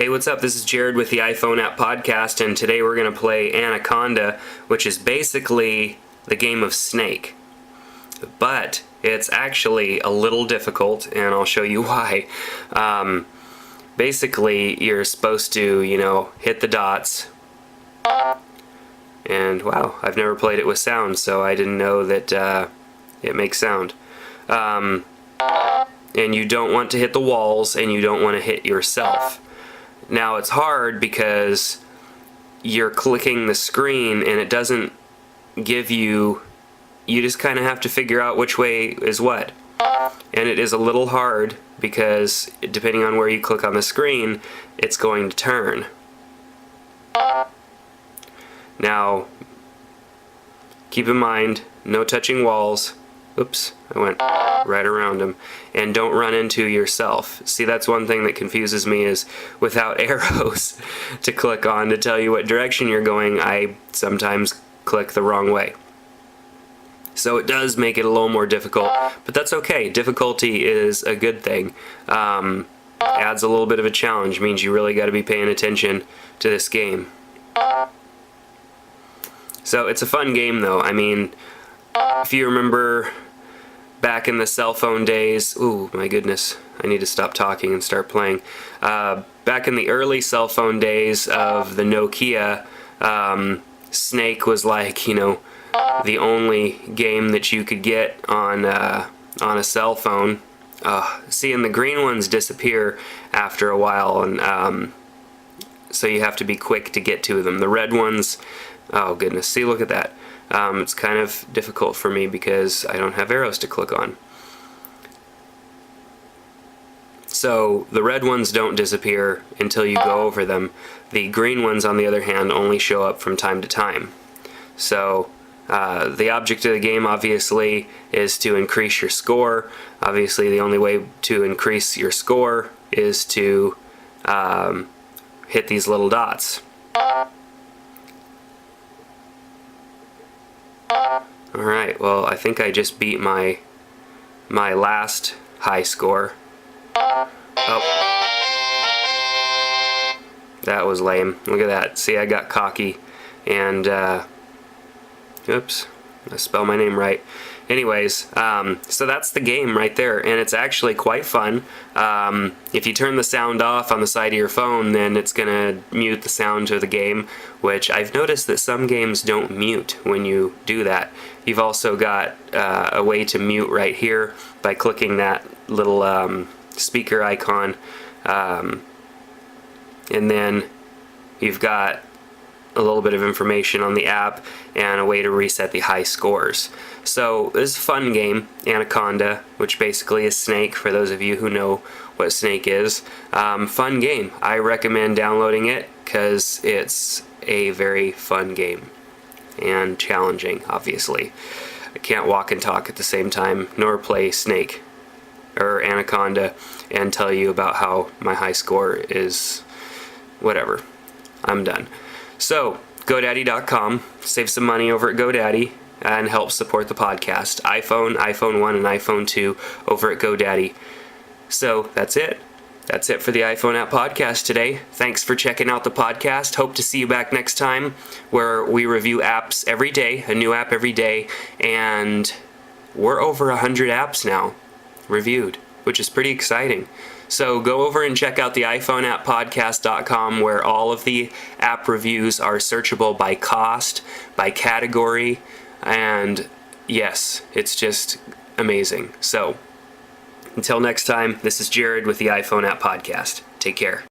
Hey, what's up? This is Jared with the iPhone App Podcast, and today we're going to play Anaconda, which is basically the game of Snake. But it's actually a little difficult, and I'll show you why. Basically, you're supposed to, hit the dots. And wow, I've never played it with sound, so I didn't know that it makes sound. And you don't want to hit the walls, and you don't want to hit yourself. Now it's hard because you're clicking the screen and it doesn't give you just kind of have to figure out which way is what. And it is a little hard because depending on where you click on the screen, it's going to turn. Now, keep in mind, no touching walls. Oops, I went right around them. And don't run into yourself. See, that's one thing that confuses me is without arrows to click on to tell you what direction you're going, I sometimes click the wrong way. So it does make it a little more difficult, but that's okay. Difficulty is a good thing. Adds a little bit of a challenge, means you really got to be paying attention to this game. So it's a fun game though. I mean, if you remember back in the cell phone days, ooh, my goodness, I need to stop talking and start playing. Back in the early cell phone days of the Nokia, Snake was like, the only game that you could get on a cell phone. See, and the green ones disappear after a while, and so you have to be quick to get to them. The red ones, oh goodness, see, look at that. It's kind of difficult for me because I don't have arrows to click on. So the red ones don't disappear until you go over them. The green ones, on the other hand, only show up from time to time. So the object of the game, obviously, is to increase your score. Obviously, the only way to increase your score is to hit these little dots. Alright, well, I think I just beat my last high score. Oh. That was lame. Look at that. See, I got cocky and, oops, I spelled my name right. Anyways, so that's the game right there, and it's actually quite fun. If you turn the sound off on the side of your phone, then it's gonna mute the sound to the game, which I've noticed that some games don't mute when you do that. You've also got a way to mute right here by clicking that little speaker icon, and then you've got a little bit of information on the app and a way to reset the high scores. So this is a fun game, Anaconda, which basically is Snake, for those of you who know what Snake is. Fun game. I recommend downloading it because it's a very fun game and challenging, obviously. I can't walk and talk at the same time, nor play Snake or Anaconda and tell you about how my high score is whatever. I'm done. So, GoDaddy.com, save some money over at GoDaddy, and help support the podcast. iPhone, iPhone 1, and iPhone 2 over at GoDaddy. So, that's it. That's it for the iPhone App Podcast today. Thanks for checking out the podcast. Hope to see you back next time, where we review apps every day, a new app every day, and we're over 100 apps now reviewed, which is pretty exciting. So go over and check out the iPhoneAppPodcast.com, where all of the app reviews are searchable by cost, by category, and yes, it's just amazing. So until next time, this is Jared with the iPhone App Podcast. Take care.